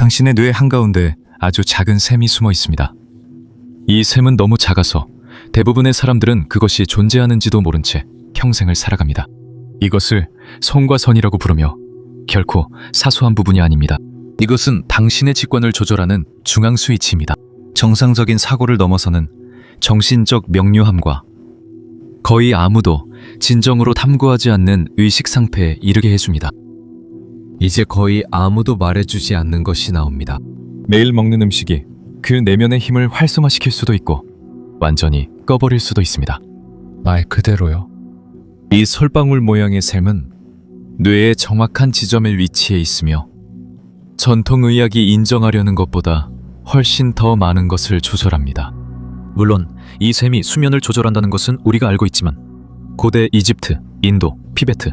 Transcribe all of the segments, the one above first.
당신의 뇌 한가운데 아주 작은 샘이 숨어 있습니다. 이 샘은 너무 작아서 대부분의 사람들은 그것이 존재하는지도 모른 채 평생을 살아갑니다. 이것을 성과선이라고 부르며 결코 사소한 부분이 아닙니다. 이것은 당신의 직관을 조절하는 중앙 스위치입니다. 정상적인 사고를 넘어서는 정신적 명료함과 거의 아무도 진정으로 탐구하지 않는 의식 상태에 이르게 해줍니다. 이제 거의 아무도 말해주지 않는 것이 나옵니다. 매일 먹는 음식이 그 내면의 힘을 활성화시킬 수도 있고 완전히 꺼버릴 수도 있습니다. 말 그대로요. 이 솔방울 모양의 샘은 뇌의 정확한 지점에 위치해 있으며 전통의학이 인정하려는 것보다 훨씬 더 많은 것을 조절합니다. 물론 이 샘이 수면을 조절한다는 것은 우리가 알고 있지만 고대 이집트, 인도, 티베트,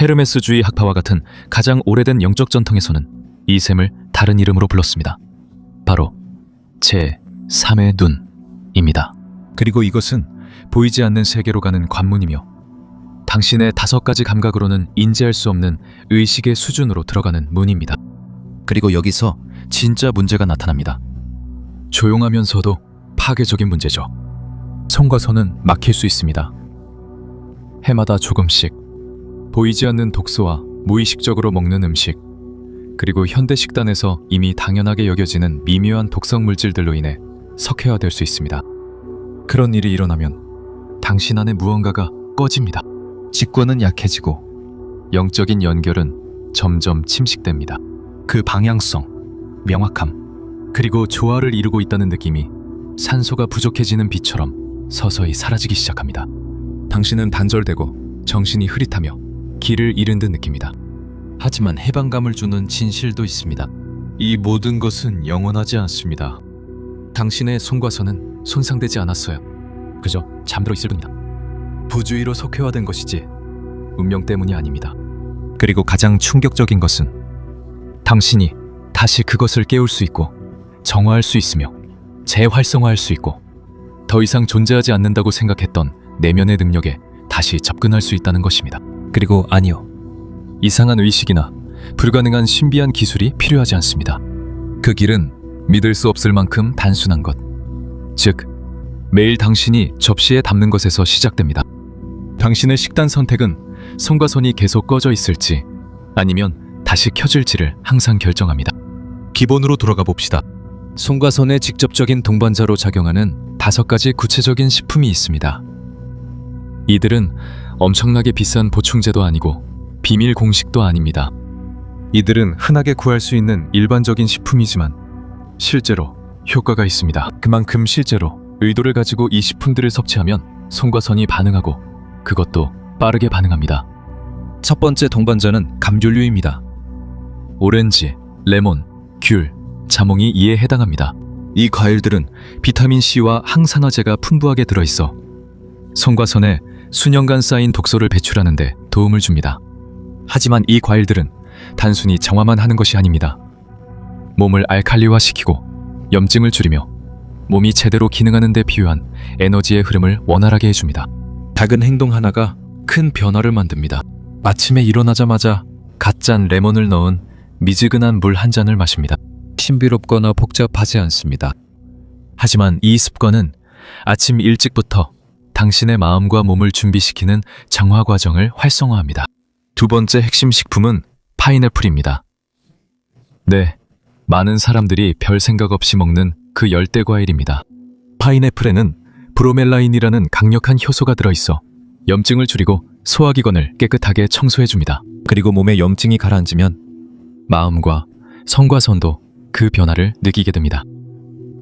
헤르메스주의 학파와 같은 가장 오래된 영적 전통에서는 이 샘을 다른 이름으로 불렀습니다. 바로 제3의 눈입니다. 그리고 이것은 보이지 않는 세계로 가는 관문이며 당신의 5가지 감각으로는 인지할 수 없는 의식의 수준으로 들어가는 문입니다. 그리고 여기서 진짜 문제가 나타납니다. 조용하면서도 파괴적인 문제죠. 성과선은 막힐 수 있습니다. 해마다 조금씩 보이지 않는 독소와 무의식적으로 먹는 음식, 그리고 현대 식단에서 이미 당연하게 여겨지는 미묘한 독성 물질들로 인해 석회화될 수 있습니다. 그런 일이 일어나면 당신 안에 무언가가 꺼집니다. 직관은 약해지고 영적인 연결은 점점 침식됩니다. 그 방향성, 명확함, 그리고 조화를 이루고 있다는 느낌이 산소가 부족해지는 빛처럼 서서히 사라지기 시작합니다. 당신은 단절되고 정신이 흐릿하며 길을 잃은 듯 느낍니다. 하지만 해방감을 주는 진실도 있습니다. 이 모든 것은 영원하지 않습니다. 당신의 손과선은 손상되지 않았어요. 그저 잠들어 있을 뿐이다. 부주의로 석회화된 것이지 운명 때문이 아닙니다. 그리고 가장 충격적인 것은 당신이 다시 그것을 깨울 수 있고 정화할 수 있으며 재활성화할 수 있고 더 이상 존재하지 않는다고 생각했던 내면의 능력에 다시 접근할 수 있다는 것입니다. 그리고 아니요, 이상한 의식이나 불가능한 신비한 기술이 필요하지 않습니다. 그 길은 믿을 수 없을 만큼 단순한 것, 즉 매일 당신이 접시에 담는 것에서 시작됩니다. 당신의 식단 선택은 성과선이 계속 꺼져 있을지 아니면 다시 켜질지를 항상 결정합니다. 기본으로 돌아가 봅시다. 성과선에 직접적인 동반자로 작용하는 5가지 구체적인 식품이 있습니다. 이들은 엄청나게 비싼 보충제도 아니고 비밀 공식도 아닙니다. 이들은 흔하게 구할 수 있는 일반적인 식품이지만 실제로 효과가 있습니다. 그만큼 실제로 의도를 가지고 이 식품들을 섭취하면 성과선이 반응하고 그것도 빠르게 반응합니다. 첫 번째 동반자는 감귤류입니다. 오렌지, 레몬, 귤, 자몽이 이에 해당합니다. 이 과일들은 비타민C와 항산화제가 풍부하게 들어있어 성과선에 수년간 쌓인 독소를 배출하는 데 도움을 줍니다. 하지만 이 과일들은 단순히 정화만 하는 것이 아닙니다. 몸을 알칼리화시키고 염증을 줄이며 몸이 제대로 기능하는 데 필요한 에너지의 흐름을 원활하게 해줍니다. 작은 행동 하나가 큰 변화를 만듭니다. 아침에 일어나자마자 갓 짠 레몬을 넣은 미지근한 물 한 잔을 마십니다. 신비롭거나 복잡하지 않습니다. 하지만 이 습관은 아침 일찍부터 당신의 마음과 몸을 준비시키는 정화 과정을 활성화합니다. 두 번째 핵심 식품은 파인애플입니다. 네, 많은 사람들이 별 생각 없이 먹는 그 열대 과일입니다. 파인애플에는 브로멜라인이라는 강력한 효소가 들어있어 염증을 줄이고 소화기관을 깨끗하게 청소해줍니다. 그리고 몸에 염증이 가라앉으면 마음과 성과선도 그 변화를 느끼게 됩니다.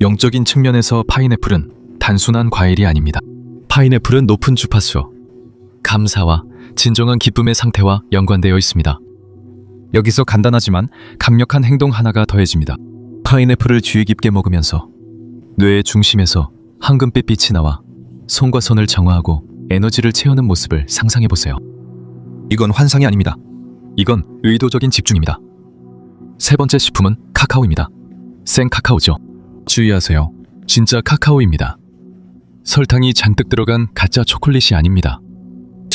영적인 측면에서 파인애플은 단순한 과일이 아닙니다. 파인애플은 높은 주파수, 감사와 진정한 기쁨의 상태와 연관되어 있습니다. 여기서 간단하지만 강력한 행동 하나가 더해집니다. 파인애플을 주의 깊게 먹으면서 뇌의 중심에서 황금빛 빛이 나와 손과선을 정화하고 에너지를 채우는 모습을 상상해보세요. 이건 환상이 아닙니다. 이건 의도적인 집중입니다. 세 번째 식품은 카카오입니다. 생 카카오죠. 주의하세요. 진짜 카카오입니다. 설탕이 잔뜩 들어간 가짜 초콜릿이 아닙니다.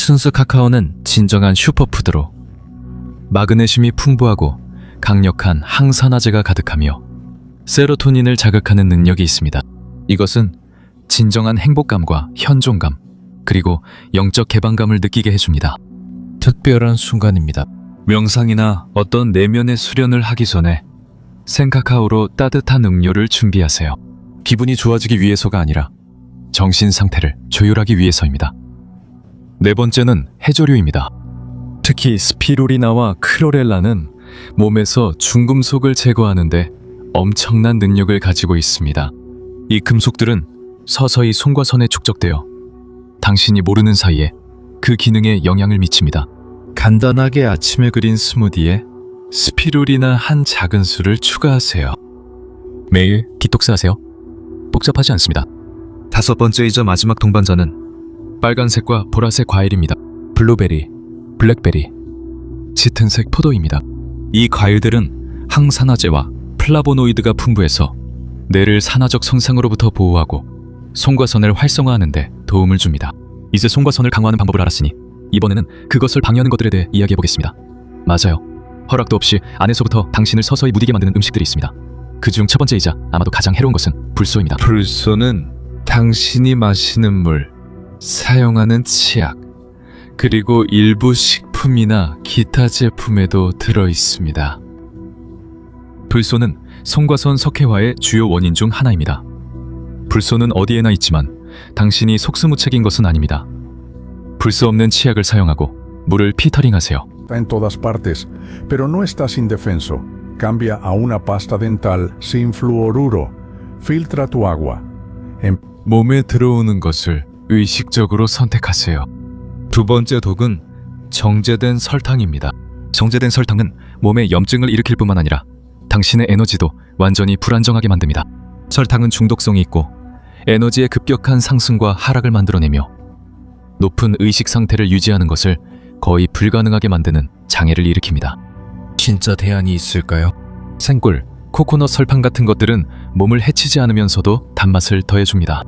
순수 카카오는 진정한 슈퍼푸드로 마그네슘이 풍부하고 강력한 항산화제가 가득하며 세로토닌을 자극하는 능력이 있습니다. 이것은 진정한 행복감과 현존감, 그리고 영적 개방감을 느끼게 해줍니다. 특별한 순간입니다. 명상이나 어떤 내면의 수련을 하기 전에 생카카오로 따뜻한 음료를 준비하세요. 기분이 좋아지기 위해서가 아니라 정신 상태를 조율하기 위해서입니다. 네 번째는 해조류입니다. 특히 스피루리나와 크로렐라는 몸에서 중금속을 제거하는데 엄청난 능력을 가지고 있습니다. 이 금속들은 서서히 손과 손에 축적되어 당신이 모르는 사이에 그 기능에 영향을 미칩니다. 간단하게 아침에 그린 스무디에 스피루리나 한 작은 술을 추가하세요. 매일 디톡스 하세요. 복잡하지 않습니다. 다섯 번째이자 마지막 동반자는 빨간색과 보라색 과일입니다. 블루베리, 블랙베리, 짙은색 포도입니다. 이 과일들은 항산화제와 플라보노이드가 풍부해서 뇌를 산화적 손상으로부터 보호하고 손과선을 활성화하는 데 도움을 줍니다. 이제 손과선을 강화하는 방법을 알았으니 이번에는 그것을 방해하는 것들에 대해 이야기해보겠습니다. 맞아요. 허락도 없이 안에서부터 당신을 서서히 무디게 만드는 음식들이 있습니다. 그중 첫 번째이자 아마도 가장 해로운 것은 불소입니다. 불소는 당신이 마시는 물, 사용하는 치약, 그리고 일부 식품이나 기타 제품에도 들어있습니다. 불소는 손과선 석회화의 주요 원인 중 하나입니다. 불소는 어디에나 있지만 당신이 속수무책인 것은 아닙니다. 불소 없는 치약을 사용하고 물을 피터링하세요. Está en todas partes, pero no estás indefenso. Cambia a una pasta dental sin fluoruro. Filtra tu agua. 몸에 들어오는 것을 의식적으로 선택하세요. 두 번째 독은 정제된 설탕입니다. 정제된 설탕은 몸에 염증을 일으킬 뿐만 아니라 당신의 에너지도 완전히 불안정하게 만듭니다. 설탕은 중독성이 있고 에너지의 급격한 상승과 하락을 만들어내며 높은 의식 상태를 유지하는 것을 거의 불가능하게 만드는 장애를 일으킵니다. 진짜 대안이 있을까요? 생꿀, 코코넛 설탕 같은 것들은 몸을 해치지 않으면서도 단맛을 더해줍니다.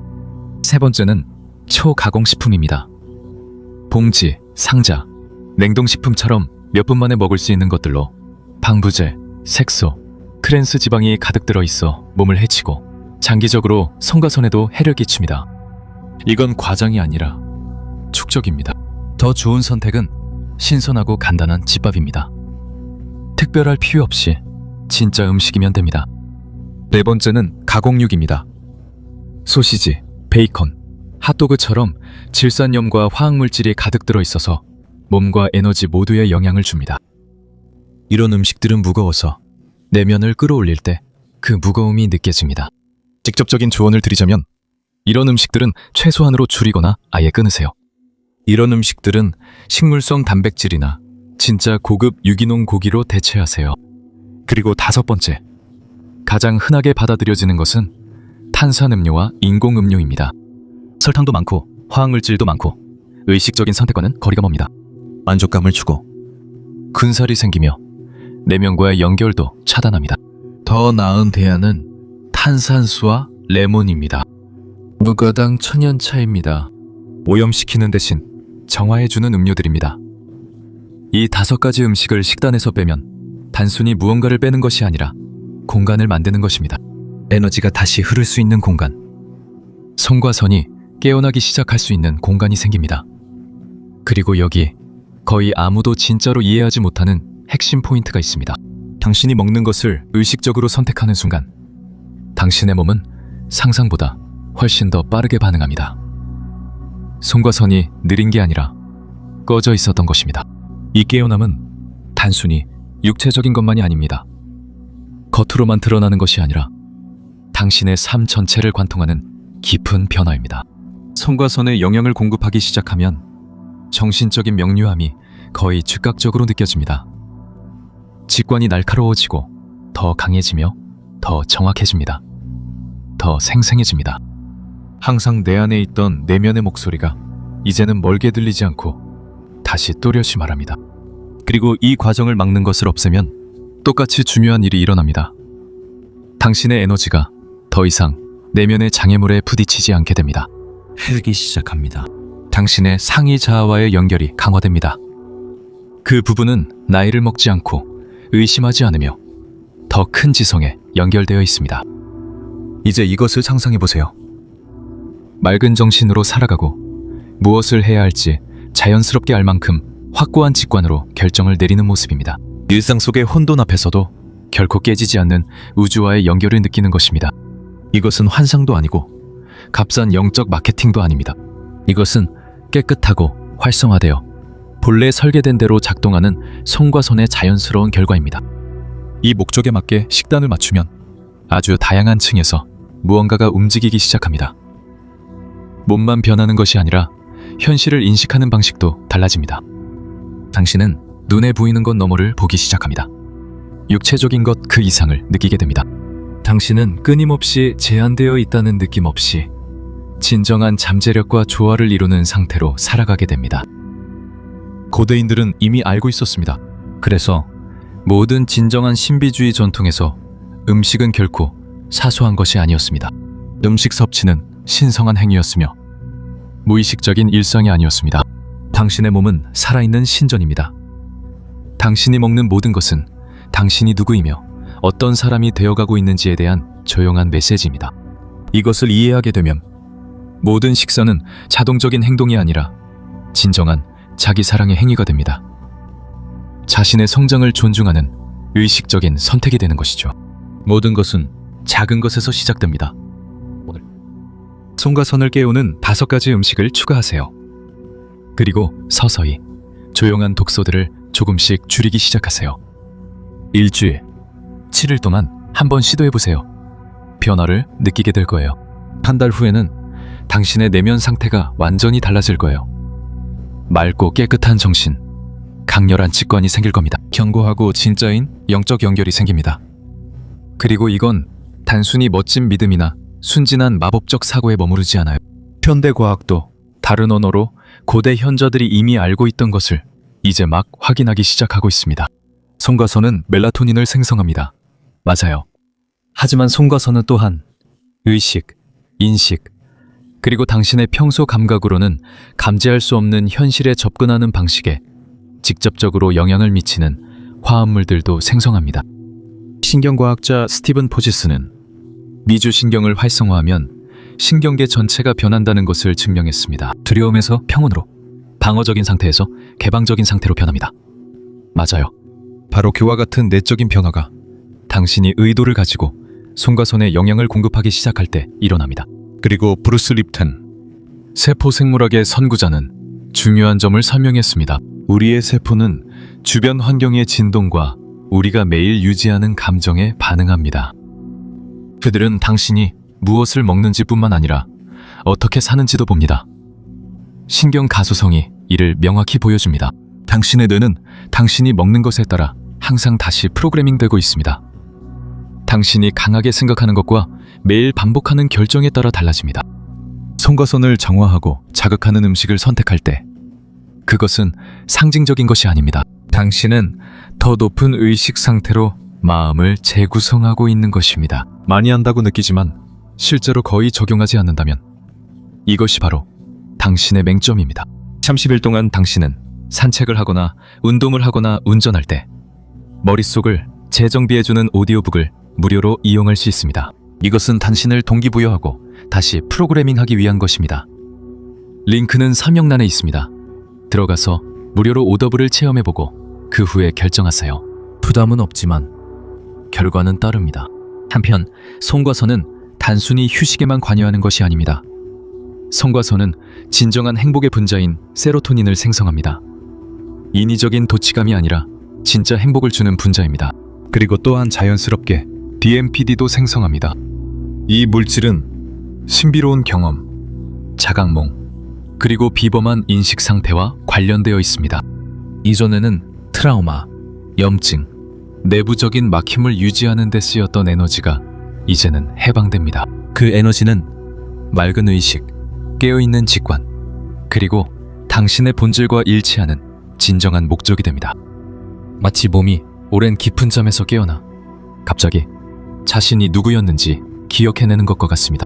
세 번째는 초가공식품입니다. 봉지, 상자, 냉동식품처럼 몇 분 만에 먹을 수 있는 것들로 방부제, 색소, 트랜스 지방이 가득 들어있어 몸을 해치고 장기적으로 손과선에도 해를 끼칩니다. 이건 과장이 아니라 축적입니다. 더 좋은 선택은 신선하고 간단한 집밥입니다. 특별할 필요 없이 진짜 음식이면 됩니다. 네 번째는 가공육입니다. 소시지, 베이컨, 핫도그처럼 질산염과 화학물질이 가득 들어있어서 몸과 에너지 모두에 영향을 줍니다. 이런 음식들은 무거워서 내면을 끌어올릴 때 그 무거움이 느껴집니다. 직접적인 조언을 드리자면 이런 음식들은 최소한으로 줄이거나 아예 끊으세요. 이런 음식들은 식물성 단백질이나 진짜 고급 유기농 고기로 대체하세요. 그리고 다섯 번째, 가장 흔하게 받아들여지는 것은 탄산음료와 인공음료입니다. 설탕도 많고 화학물질도 많고 의식적인 선택과는 거리가 멉니다. 만족감을 주고 근살이 생기며 내면과의 연결도 차단합니다. 더 나은 대안은 탄산수와 레몬입니다. 무가당 천연차입니다. 오염시키는 대신 정화해주는 음료들입니다. 이 5가지 음식을 식단에서 빼면 단순히 무언가를 빼는 것이 아니라 공간을 만드는 것입니다. 에너지가 다시 흐를 수 있는 공간. 손과 선이 깨어나기 시작할 수 있는 공간이 생깁니다. 그리고 여기 거의 아무도 진짜로 이해하지 못하는 핵심 포인트가 있습니다. 당신이 먹는 것을 의식적으로 선택하는 순간 당신의 몸은 상상보다 훨씬 더 빠르게 반응합니다. 손과 선이 느린 게 아니라 꺼져 있었던 것입니다. 이 깨어남은 단순히 육체적인 것만이 아닙니다. 겉으로만 드러나는 것이 아니라 당신의 삶 전체를 관통하는 깊은 변화입니다. 손과 선에 영향을 공급하기 시작하면 정신적인 명료함이 거의 즉각적으로 느껴집니다. 직관이 날카로워지고 더 강해지며 더 정확해집니다. 더 생생해집니다. 항상 내 안에 있던 내면의 목소리가 이제는 멀게 들리지 않고 다시 또렷이 말합니다. 그리고 이 과정을 막는 것을 없애면 똑같이 중요한 일이 일어납니다. 당신의 에너지가 더 이상 내면의 장애물에 부딪히지 않게 됩니다. 흐르기 시작합니다. 당신의 상위 자아와의 연결이 강화됩니다. 그 부분은 나이를 먹지 않고 의심하지 않으며 더 큰 지성에 연결되어 있습니다. 이제 이것을 상상해보세요. 맑은 정신으로 살아가고 무엇을 해야 할지 자연스럽게 알 만큼 확고한 직관으로 결정을 내리는 모습입니다. 일상 속의 혼돈 앞에서도 결코 깨지지 않는 우주와의 연결을 느끼는 것입니다. 이것은 환상도 아니고 값싼 영적 마케팅도 아닙니다. 이것은 깨끗하고 활성화되어 본래 설계된 대로 작동하는 손과 손의 자연스러운 결과입니다. 이 목적에 맞게 식단을 맞추면 아주 다양한 층에서 무언가가 움직이기 시작합니다. 몸만 변하는 것이 아니라 현실을 인식하는 방식도 달라집니다. 당신은 눈에 보이는 것 너머를 보기 시작합니다. 육체적인 것 그 이상을 느끼게 됩니다. 당신은 끊임없이 제한되어 있다는 느낌 없이 진정한 잠재력과 조화를 이루는 상태로 살아가게 됩니다. 고대인들은 이미 알고 있었습니다. 그래서 모든 진정한 신비주의 전통에서 음식은 결코 사소한 것이 아니었습니다. 음식 섭취는 신성한 행위였으며 무의식적인 일상이 아니었습니다. 당신의 몸은 살아있는 신전입니다. 당신이 먹는 모든 것은 당신이 누구이며 어떤 사람이 되어가고 있는지에 대한 조용한 메시지입니다. 이것을 이해하게 되면 모든 식사는 자동적인 행동이 아니라 진정한 자기 사랑의 행위가 됩니다. 자신의 성장을 존중하는 의식적인 선택이 되는 것이죠. 모든 것은 작은 것에서 시작됩니다. 손과 손을 깨우는 5가지 음식을 추가하세요. 그리고 서서히 조용한 독소들을 조금씩 줄이기 시작하세요. 일주일, 7일 동안 한번 시도해보세요. 변화를 느끼게 될 거예요. 한 달 후에는 당신의 내면 상태가 완전히 달라질 거예요. 맑고 깨끗한 정신, 강렬한 직관이 생길 겁니다. 견고하고 진짜인 영적 연결이 생깁니다. 그리고 이건 단순히 멋진 믿음이나 순진한 마법적 사고에 머무르지 않아요. 현대과학도 다른 언어로 고대 현자들이 이미 알고 있던 것을 이제 막 확인하기 시작하고 있습니다. 손과 손은 멜라토닌을 생성합니다. 맞아요. 하지만 손과 손은 또한 의식, 인식, 그리고 당신의 평소 감각으로는 감지할 수 없는 현실에 접근하는 방식에 직접적으로 영향을 미치는 화합물들도 생성합니다. 신경과학자 스티븐 포지스는 미주신경을 활성화하면 신경계 전체가 변한다는 것을 증명했습니다. 두려움에서 평온으로, 방어적인 상태에서 개방적인 상태로 변합니다. 맞아요. 바로 그와 같은 내적인 변화가 당신이 의도를 가지고 손과 손에 영향을 공급하기 시작할 때 일어납니다. 그리고 브루스 립튼, 세포생물학의 선구자는 중요한 점을 설명했습니다. 우리의 세포는 주변 환경의 진동과 우리가 매일 유지하는 감정에 반응합니다. 그들은 당신이 무엇을 먹는지뿐만 아니라 어떻게 사는지도 봅니다. 신경 가소성이 이를 명확히 보여줍니다. 당신의 뇌는 당신이 먹는 것에 따라 항상 다시 프로그래밍되고 있습니다. 당신이 강하게 생각하는 것과 매일 반복하는 결정에 따라 달라집니다. 손과 손을 정화하고 자극하는 음식을 선택할 때 그것은 상징적인 것이 아닙니다. 당신은 더 높은 의식 상태로 마음을 재구성하고 있는 것입니다. 많이 한다고 느끼지만 실제로 거의 적용하지 않는다면 이것이 바로 당신의 맹점입니다. 30일 동안 당신은 산책을 하거나 운동을 하거나 운전할 때 머릿속을 재정비해주는 오디오북을 무료로 이용할 수 있습니다. 이것은 당신을 동기부여하고 다시 프로그래밍하기 위한 것입니다. 링크는 설명란에 있습니다. 들어가서 무료로 오더블을 체험해보고 그 후에 결정하세요. 부담은 없지만 결과는 따릅니다. 한편 손과 손은 단순히 휴식에만 관여하는 것이 아닙니다. 손과 손은 진정한 행복의 분자인 세로토닌을 생성합니다. 인위적인 도취감이 아니라 진짜 행복을 주는 분자입니다. 그리고 또한 자연스럽게 DMPD도 생성합니다. 이 물질은 신비로운 경험, 자각몽, 그리고 비범한 인식 상태와 관련되어 있습니다. 이전에는 트라우마, 염증, 내부적인 막힘을 유지하는 데 쓰였던 에너지가 이제는 해방됩니다. 그 에너지는 맑은 의식, 깨어있는 직관, 그리고 당신의 본질과 일치하는 진정한 목적이 됩니다. 마치 몸이 오랜 깊은 잠에서 깨어나 갑자기 자신이 누구였는지 기억해내는 것과 같습니다.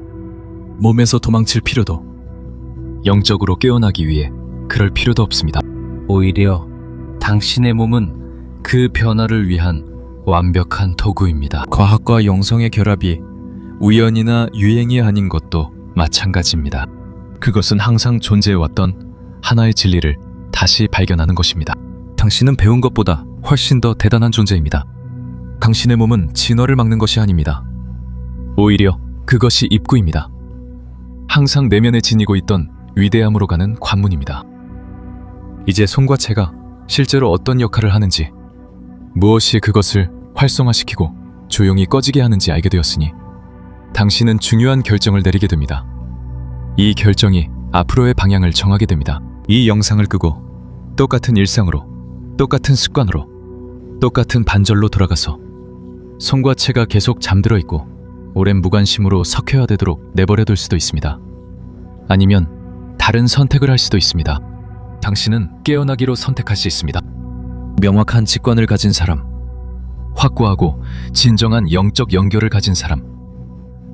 몸에서 도망칠 필요도, 영적으로 깨어나기 위해 그럴 필요도 없습니다. 오히려 당신의 몸은 그 변화를 위한 완벽한 도구입니다. 과학과 영성의 결합이 우연이나 유행이 아닌 것도 마찬가지입니다. 그것은 항상 존재해왔던 하나의 진리를 다시 발견하는 것입니다. 당신은 배운 것보다 훨씬 더 대단한 존재입니다. 당신의 몸은 진화를 막는 것이 아닙니다. 오히려 그것이 입구입니다. 항상 내면에 지니고 있던 위대함으로 가는 관문입니다. 이제 손과 채가 실제로 어떤 역할을 하는지, 무엇이 그것을 활성화시키고 조용히 꺼지게 하는지 알게 되었으니 당신은 중요한 결정을 내리게 됩니다. 이 결정이 앞으로의 방향을 정하게 됩니다. 이 영상을 끄고 똑같은 일상으로, 똑같은 습관으로, 똑같은 반절로 돌아가서 손과 채가 계속 잠들어 있고 오랜 무관심으로 석회화 되도록 내버려둘 수도 있습니다. 아니면 다른 선택을 할 수도 있습니다. 당신은 깨어나기로 선택할 수 있습니다. 명확한 직관을 가진 사람, 확고하고 진정한 영적 연결을 가진 사람,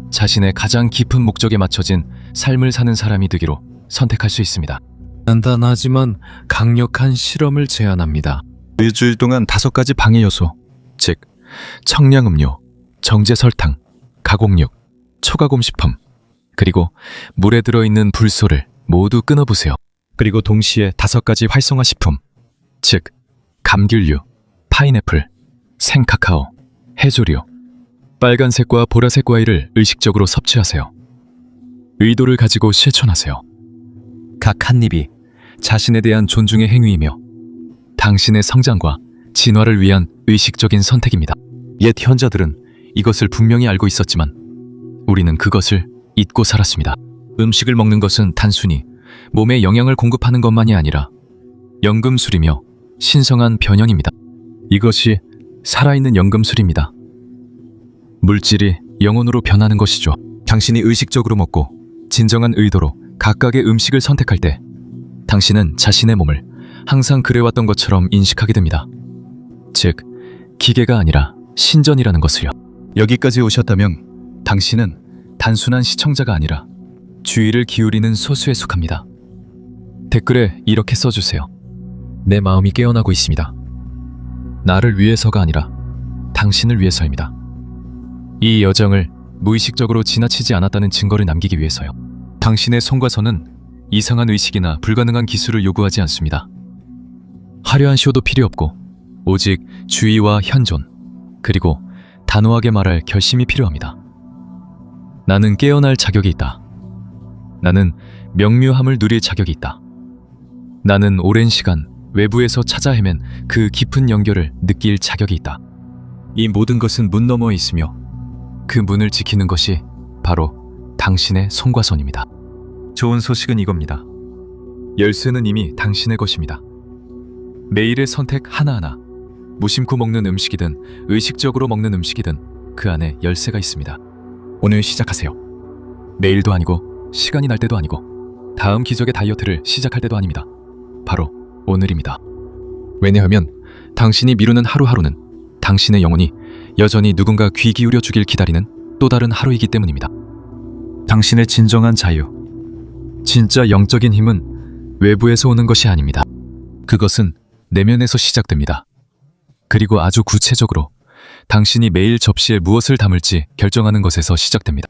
자신의 가장 깊은 목적에 맞춰진 삶을 사는 사람이 되기로 선택할 수 있습니다. 간단하지만 강력한 실험을 제안합니다. 일주일 동안 5가지 방해 요소, 즉 청량음료, 정제설탕, 가공육, 초가공 식품, 그리고 물에 들어있는 불소를 모두 끊어보세요. 그리고 동시에 5가지 활성화 식품, 즉 감귤류, 파인애플, 생카카오, 해조류, 빨간색과 보라색 과일을 의식적으로 섭취하세요. 의도를 가지고 실천하세요. 각 한 입이 자신에 대한 존중의 행위이며 당신의 성장과 진화를 위한 의식적인 선택입니다. 옛 현자들은 이것을 분명히 알고 있었지만 우리는 그것을 잊고 살았습니다. 음식을 먹는 것은 단순히 몸에 영양을 공급하는 것만이 아니라 연금술이며 신성한 변형입니다. 이것이 살아있는 연금술입니다. 물질이 영혼으로 변하는 것이죠. 당신이 의식적으로 먹고 진정한 의도로 각각의 음식을 선택할 때 당신은 자신의 몸을 항상 그래왔던 것처럼 인식하게 됩니다. 즉, 기계가 아니라 신전이라는 것을요. 여기까지 오셨다면 당신은 단순한 시청자가 아니라 주의를 기울이는 소수에 속합니다. 댓글에 이렇게 써주세요. 내 마음이 깨어나고 있습니다. 나를 위해서가 아니라 당신을 위해서입니다. 이 여정을 무의식적으로 지나치지 않았다는 증거를 남기기 위해서요. 당신의 손과 손은 이상한 의식이나 불가능한 기술을 요구하지 않습니다. 화려한 쇼도 필요 없고 오직 주의와 현존, 그리고 단호하게 말할 결심이 필요합니다. 나는 깨어날 자격이 있다. 나는 명료함을 누릴 자격이 있다. 나는 오랜 시간 외부에서 찾아 헤맨 그 깊은 연결을 느낄 자격이 있다. 이 모든 것은 문 너머에 있으며 그 문을 지키는 것이 바로 당신의 손과 손입니다. 좋은 소식은 이겁니다. 열쇠는 이미 당신의 것입니다. 매일의 선택 하나하나, 무심코 먹는 음식이든 의식적으로 먹는 음식이든 그 안에 열쇠가 있습니다. 오늘 시작하세요. 내일도 아니고 시간이 날 때도 아니고 다음 기적의 다이어트를 시작할 때도 아닙니다. 바로 오늘입니다. 왜냐하면 당신이 미루는 하루하루는 당신의 영혼이 여전히 누군가 귀 기울여 주길 기다리는 또 다른 하루이기 때문입니다. 당신의 진정한 자유, 진짜 영적인 힘은 외부에서 오는 것이 아닙니다. 그것은 내면에서 시작됩니다. 그리고 아주 구체적으로 당신이 매일 접시에 무엇을 담을지 결정하는 것에서 시작됩니다.